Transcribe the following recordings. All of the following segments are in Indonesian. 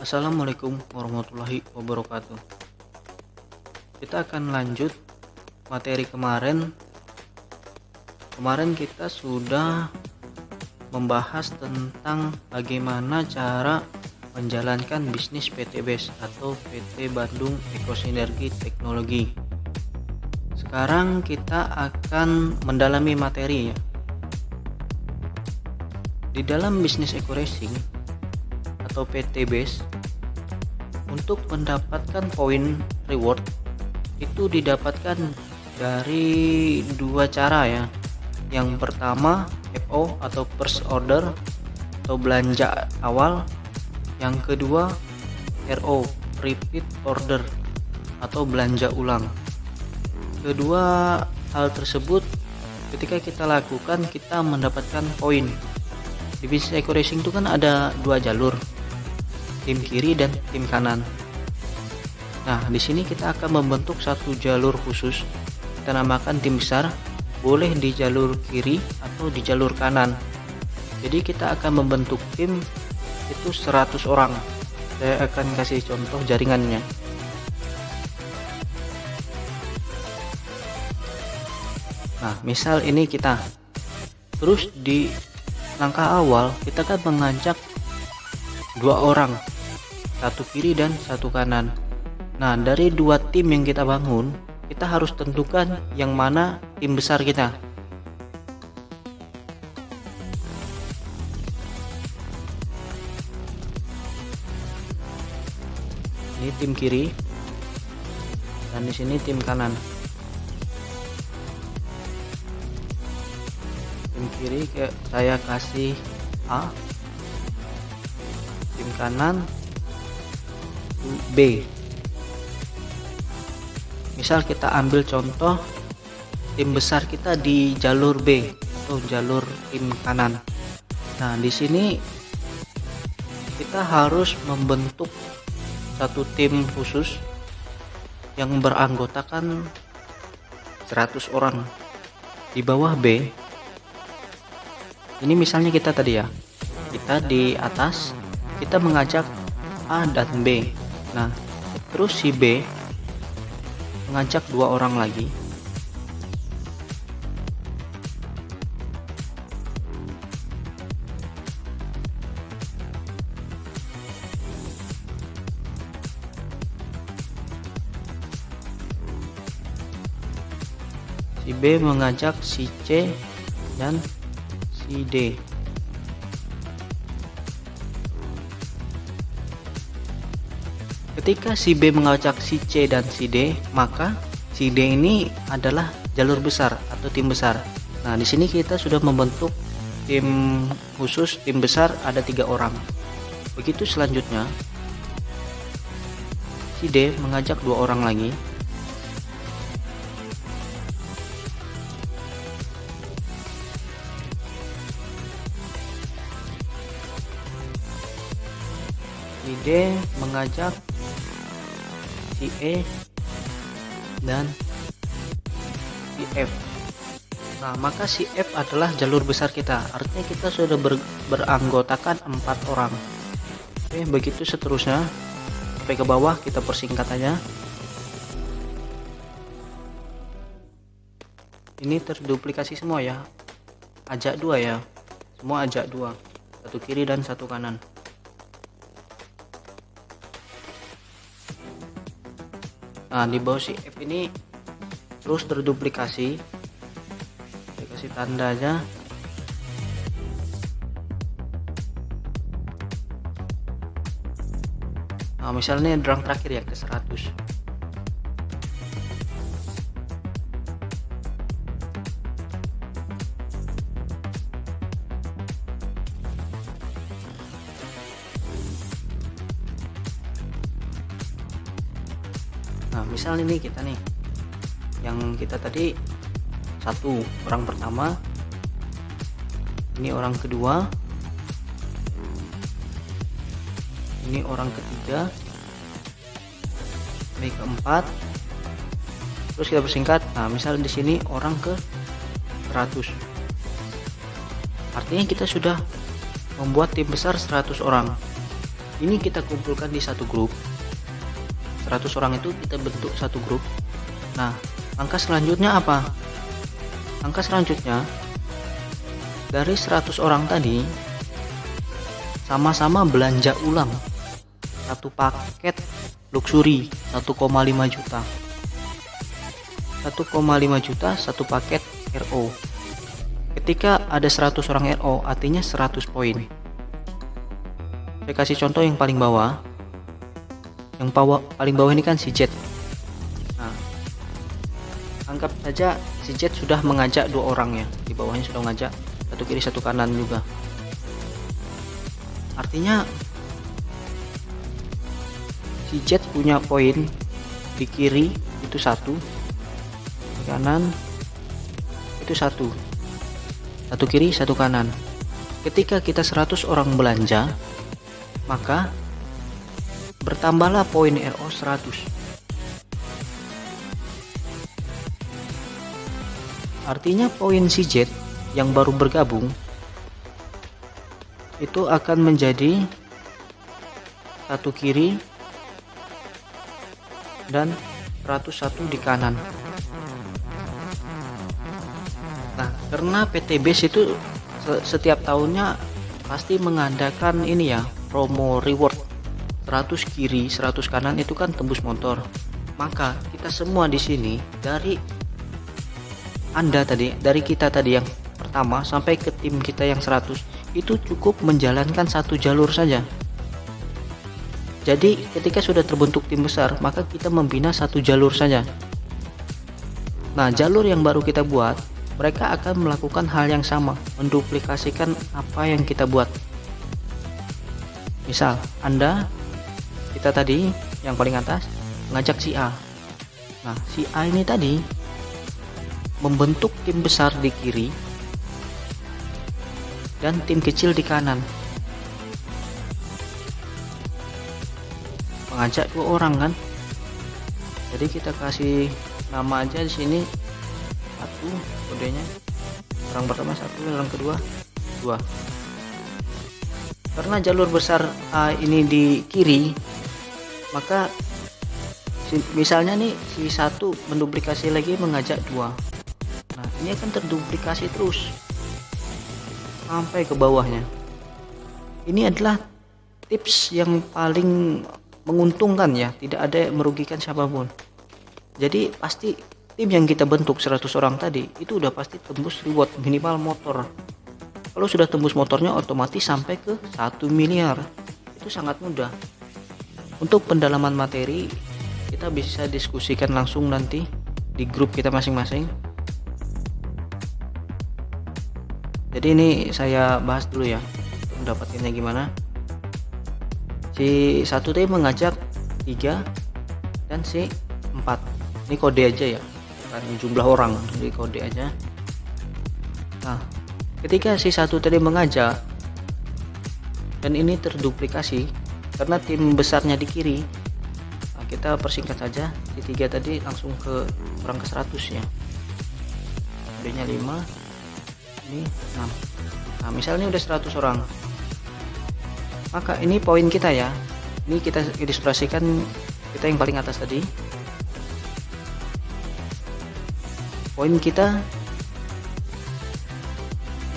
Assalamualaikum warahmatullahi wabarakatuh. Kita akan lanjut materi kemarin. Kemarin kita sudah membahas tentang bagaimana cara menjalankan bisnis PT BES atau PT Bandung Ekosinergi Teknologi. Sekarang kita akan mendalami materi ya. Di dalam bisnis eco racing atau PT BES, untuk mendapatkan poin reward itu didapatkan dari dua cara ya. Yang pertama FO atau first order atau belanja awal. Yang kedua RO repeat order atau belanja ulang. Kedua hal tersebut ketika kita lakukan kita mendapatkan poin. Di bisnis eco racing itu kan ada dua jalur, tim kiri dan tim kanan. Nah, di sini kita akan membentuk satu jalur khusus. Kita namakan tim besar, boleh di jalur kiri atau di jalur kanan. Jadi kita akan membentuk tim itu 100 orang. Saya akan kasih contoh jaringannya. Nah, misal ini kita. Terus di langkah awal kita kan mengajak dua orang, satu kiri dan satu kanan. Nah, dari dua tim yang kita bangun, kita harus tentukan yang mana tim besar kita. Ini tim kiri dan di sini tim kanan. Tim kiri kayak saya kasih A, tim kanan B. Misal kita ambil contoh tim besar kita di jalur B atau jalur tim kanan. Nah, di sini kita harus membentuk satu tim khusus yang beranggotakan 100 orang. Di bawah B, ini misalnya kita tadi ya, kita di atas kita mengajak A dan B. Nah, terus si B mengajak dua orang lagi. Si B mengajak si C dan si D. Ketika si B mengajak si C dan si D, maka si D ini adalah jalur besar atau tim besar. Nah, di sini kita sudah membentuk tim khusus, tim besar ada 3 orang. Begitu selanjutnya, si D mengajak 2 orang lagi. Si D mengajak si E dan si F. Nah, maka si F adalah jalur besar kita. Artinya kita sudah beranggotakan 4 orang. Oke, begitu seterusnya sampai ke bawah, kita persingkat aja. Ini terduplikasi semua ya. Ajak 2 ya. Semua ajak 2. Satu kiri dan satu kanan. Nah, di bawah si F ini terus terduplikasi. Saya kasih tanda aja. Nah, misalnya derang terakhir ya ke 100. Nah, misal ini kita nih, yang kita tadi satu orang pertama, ini orang kedua, ini orang ketiga, ini keempat, terus kita persingkat. Nah, misal di sini orang ke 100. Artinya kita sudah membuat tim besar 100 orang. Ini kita kumpulkan di satu grup. 100 orang itu kita bentuk satu grup. Nah, langkah selanjutnya apa? Langkah selanjutnya, dari 100 orang tadi sama-sama belanja ulang satu paket luxury 1,5 juta. 1,5 juta satu paket RO. Ketika ada 100 orang RO, artinya 100 poin. Saya kasih contoh yang paling bawah. Yang paling bawah ini kan si Jet. Nah, anggap saja si Jet sudah mengajak 2 orang ya. Di bawahnya sudah mengajak, satu kiri satu kanan juga. Artinya si Jet punya poin di kiri itu 1, di kanan itu 1. Satu kiri satu kanan. Ketika kita 100 orang belanja, maka bertambahlah poin RO 100. Artinya poin si Jet yang baru bergabung itu akan menjadi satu kiri dan 101 di kanan. Nah, karena PT Base itu setiap tahunnya pasti mengadakan ini ya, promo reward 100 kiri 100 kanan itu kan tembus motor. Maka kita semua di sini, dari kita tadi yang pertama sampai ke tim kita yang 100 itu cukup menjalankan satu jalur saja. Jadi ketika sudah terbentuk tim besar, maka kita membina satu jalur saja. Nah, jalur yang baru kita buat, mereka akan melakukan hal yang sama, menduplikasikan apa yang kita buat. Misal kita tadi yang paling atas ngajak si A. Nah, si A ini tadi membentuk tim besar di kiri dan tim kecil di kanan. Mengajak 2 orang kan. Jadi kita kasih nama aja di sini 1 kodenya. Orang pertama 1, orang kedua 2. Karena jalur besar A ini di kiri, maka misalnya nih si 1 menduplikasi lagi mengajak 2. Nah, ini akan terduplikasi terus sampai ke bawahnya. Ini adalah tips yang paling menguntungkan ya, tidak ada yang merugikan siapapun. Jadi pasti tim yang kita bentuk 100 orang tadi itu udah pasti tembus reward minimal motor. Kalau sudah tembus motornya otomatis sampai ke 1 miliar. Itu sangat mudah. Untuk pendalaman materi kita bisa diskusikan langsung nanti di grup kita masing-masing. Jadi ini saya bahas dulu ya untuk mendapatkannya gimana. Si 1 tadi mengajak 3 dan si 4. Ini kode aja ya, bukan jumlah orang, jadi kode aja. Nah, ketika si 1 tadi mengajak dan ini terduplikasi karena tim besarnya di kiri, nah kita persingkat saja, si 3 tadi langsung ke orang ke 100 ya. Kodenya 5, ini 6. Nah, misalnya udah 100 orang, maka ini poin kita ya. Ini kita ilustrasikan kita yang paling atas tadi. Poin kita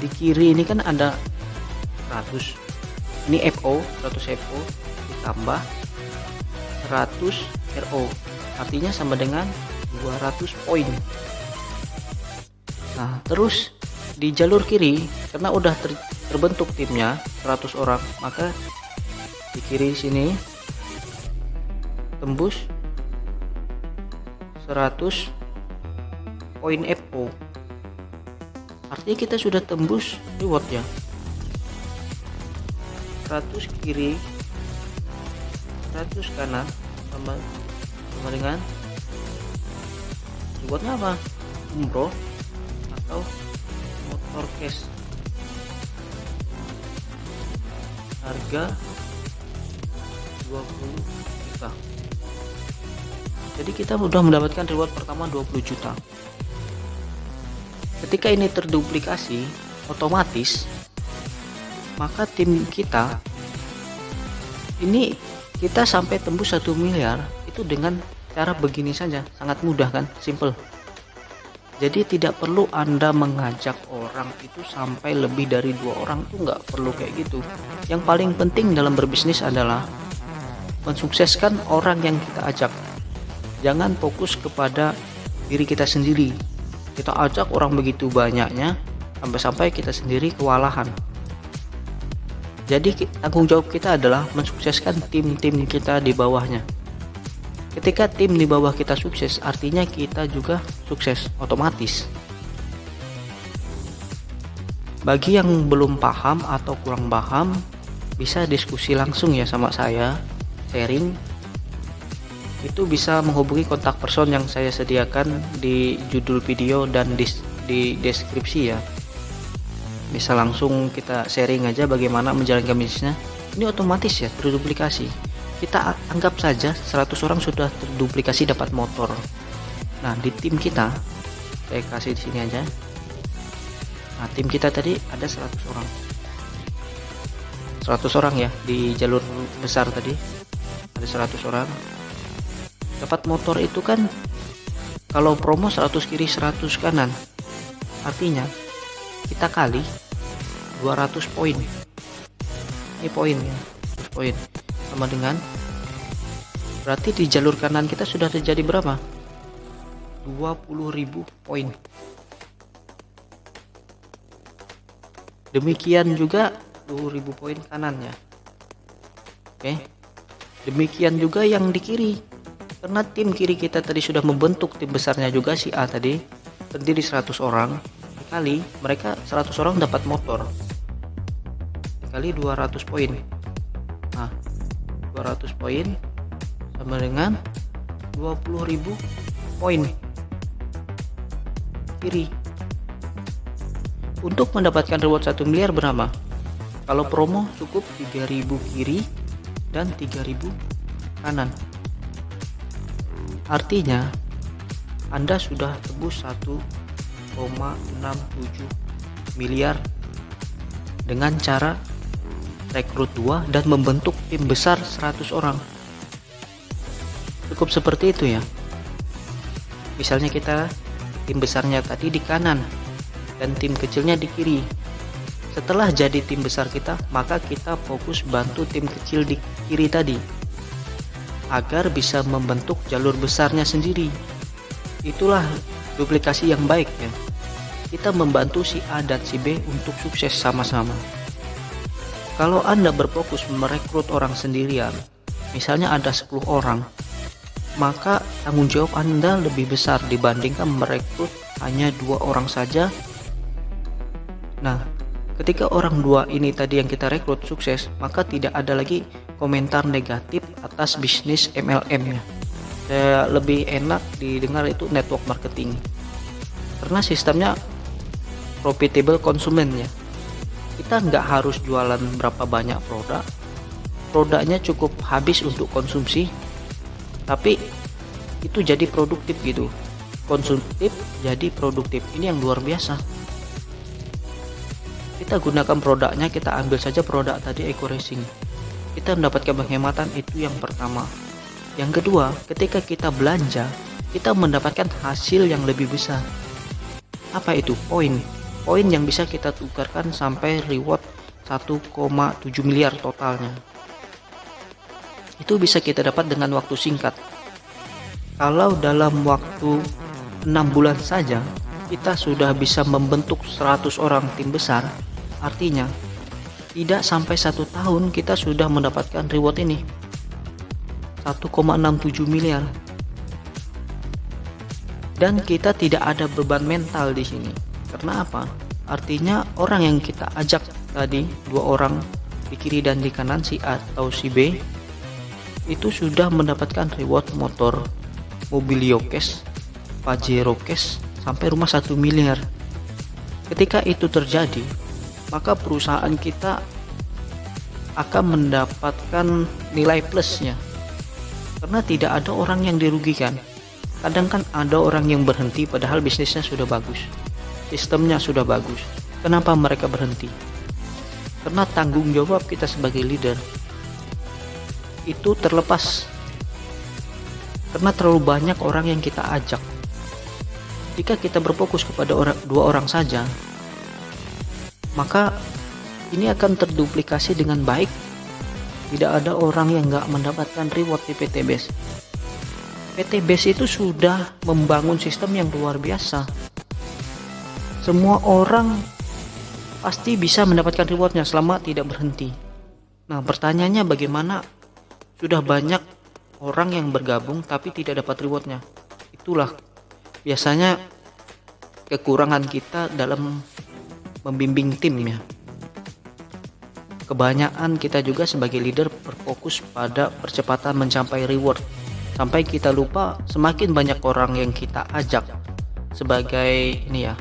di kiri ini kan ada 100. Ini FO, 100 FO ditambah 100 RO. Artinya sama dengan 200 poin. Nah, terus di jalur kiri karena udah terbentuk timnya 100 orang, maka di kiri sini tembus 100 poin FO. Artinya kita sudah tembus reward ya. 100 kiri 100 kanan sama dengan rewardnya apa? Umroh atau motor cash. Harga 20 juta. Jadi kita sudah mendapatkan reward pertama 20 juta. Ketika ini terduplikasi otomatis, maka tim kita Ini kita sampai tembus 1 miliar itu dengan cara begini saja, sangat mudah kan, simple. Jadi tidak perlu Anda mengajak orang itu sampai lebih dari 2 orang, itu nggak perlu kayak gitu. Yang paling penting dalam berbisnis adalah mensukseskan orang yang kita ajak. Jangan fokus kepada diri kita sendiri. Kita ajak orang begitu banyaknya sampai-sampai kita sendiri kewalahan. Jadi tanggung jawab kita adalah mensukseskan tim-tim kita di bawahnya. Ketika tim di bawah kita sukses, artinya kita juga sukses otomatis. Bagi yang belum paham atau kurang paham, bisa diskusi langsung ya sama saya, sharing. Itu bisa menghubungi kontak person yang saya sediakan di judul video dan di deskripsi ya. Bisa langsung kita sharing aja bagaimana menjalankan bisnisnya. Ini otomatis ya, terduplikasi. Kita anggap saja 100 orang sudah terduplikasi dapat motor. Nah, di tim kita, saya kasih di sini aja. Nah, tim kita tadi ada 100 orang. 100 orang ya, di jalur besar tadi ada 100 orang. Dapat motor itu kan kalau promo 100 kiri 100 kanan. Artinya kita kali 200 poin. Ini poin ya, poin. Sama dengan berarti di jalur kanan kita sudah terjadi berapa? 20.000 poin. Demikian juga 20.000 poin kanannya. Oke. Demikian juga yang di kiri. Karena tim kiri kita tadi sudah membentuk tim besarnya juga si A tadi, terdiri 100 orang. Dikali mereka 100 orang dapat motor. Dikali 200 poin. Nah, 200 poin sama dengan 20.000 poin kiri. Untuk mendapatkan reward 1 miliar berapa? Kalau promo cukup 3.000 kiri dan 3.000 kanan. Artinya Anda sudah tebus 1,67 miliar dengan cara rekrut 2 dan membentuk tim besar 100 orang. Cukup seperti itu ya. Misalnya kita tim besarnya tadi di kanan dan tim kecilnya di kiri. Setelah jadi tim besar kita, maka kita fokus bantu tim kecil di kiri tadi agar bisa membentuk jalur besarnya sendiri. Itulah duplikasi yang baik ya. Kita membantu si A dan si B untuk sukses sama-sama. Kalau Anda berfokus merekrut orang sendirian, misalnya ada 10 orang, maka tanggung jawab Anda lebih besar dibandingkan merekrut hanya 2 orang saja. Nah, ketika orang 2 ini tadi yang kita rekrut sukses, maka tidak ada lagi komentar negatif atas bisnis MLM-nya. Lebih enak didengar itu network marketing. Karena sistemnya profitable konsumen ya. Kita nggak harus jualan berapa banyak produknya cukup habis untuk konsumsi, tapi itu jadi produktif gitu, konsumtif jadi produktif. Ini yang luar biasa. Kita gunakan produknya, kita ambil saja produk tadi Eco Racing, kita mendapatkan penghematan. Itu yang pertama. Yang kedua, ketika kita belanja, kita mendapatkan hasil yang lebih besar. Apa itu? Poin yang bisa kita tukarkan sampai reward 1,7 miliar totalnya. Itu bisa kita dapat dengan waktu singkat. Kalau dalam waktu 6 bulan saja kita sudah bisa membentuk 100 orang tim besar, artinya tidak sampai 1 tahun kita sudah mendapatkan reward ini 1,67 miliar. Dan kita tidak ada beban mental di sini. Karena apa? Artinya orang yang kita ajak tadi 2 orang di kiri dan di kanan, si A atau si B, itu sudah mendapatkan reward motor Mobilio Cash, Pajero Cash sampai rumah 1 miliar. Ketika itu terjadi, maka perusahaan kita akan mendapatkan nilai plusnya. Karena tidak ada orang yang dirugikan. Kadang kan ada orang yang berhenti padahal bisnisnya sudah bagus, sistemnya sudah bagus. Kenapa mereka berhenti? Karena tanggung jawab kita sebagai leader. itu terlepas karena terlalu banyak orang yang kita ajak. Jika kita berfokus kepada dua orang saja, maka ini akan terduplikasi dengan baik. Tidak ada orang yang nggak mendapatkan reward di PT Base. PT Base itu sudah membangun sistem yang luar biasa. Semua orang pasti bisa mendapatkan rewardnya selama tidak berhenti. Nah, pertanyaannya bagaimana sudah banyak orang yang bergabung tapi tidak dapat rewardnya? Itulah biasanya kekurangan kita dalam membimbing tim ya. Kebanyakan kita juga sebagai leader berfokus pada percepatan mencapai reward, sampai kita lupa semakin banyak orang yang kita ajak sebagai ini ya,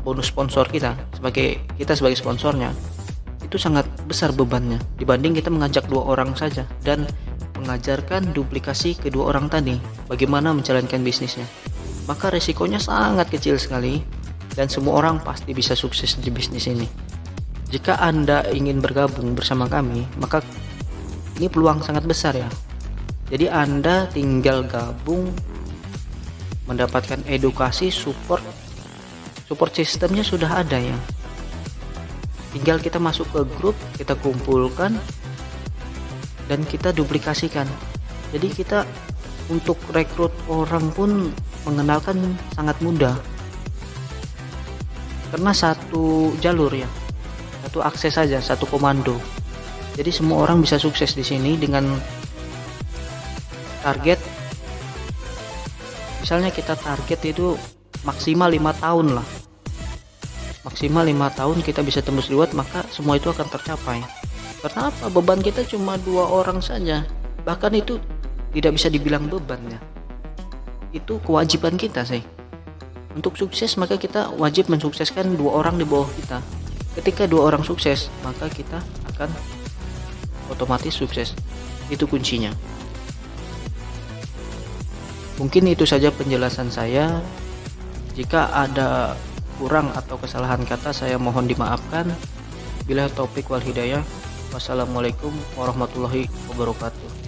bonus sponsor kita sebagai sponsornya, itu sangat besar bebannya dibanding kita mengajak dua orang saja dan mengajarkan duplikasi kedua orang tadi bagaimana menjalankan bisnisnya. Maka resikonya sangat kecil sekali dan semua orang pasti bisa sukses di bisnis ini. Jika Anda ingin bergabung bersama kami, maka ini peluang sangat besar ya. Jadi Anda tinggal gabung, mendapatkan edukasi, support sistemnya sudah ada ya. Tinggal kita masuk ke grup, kita kumpulkan dan kita duplikasikan. Jadi kita untuk rekrut orang pun mengenalkan sangat mudah karena satu jalur ya, satu akses saja, satu komando. Jadi semua orang bisa sukses di sini dengan target. Misalnya kita target itu maksimal 5 tahun lah, maksimal 5 tahun kita bisa tembus reward, maka semua itu akan tercapai. Karena apa? Beban kita cuma 2 orang saja, bahkan itu tidak bisa dibilang beban ya, itu kewajiban kita sih. Untuk sukses maka kita wajib mensukseskan 2 orang di bawah kita. Ketika 2 orang sukses, maka kita akan otomatis sukses. Itu kuncinya. Mungkin itu saja penjelasan saya. Jika ada kurang atau kesalahan kata, saya mohon dimaafkan. Bila taufik wal hidayah. Wassalamualaikum warahmatullahi wabarakatuh.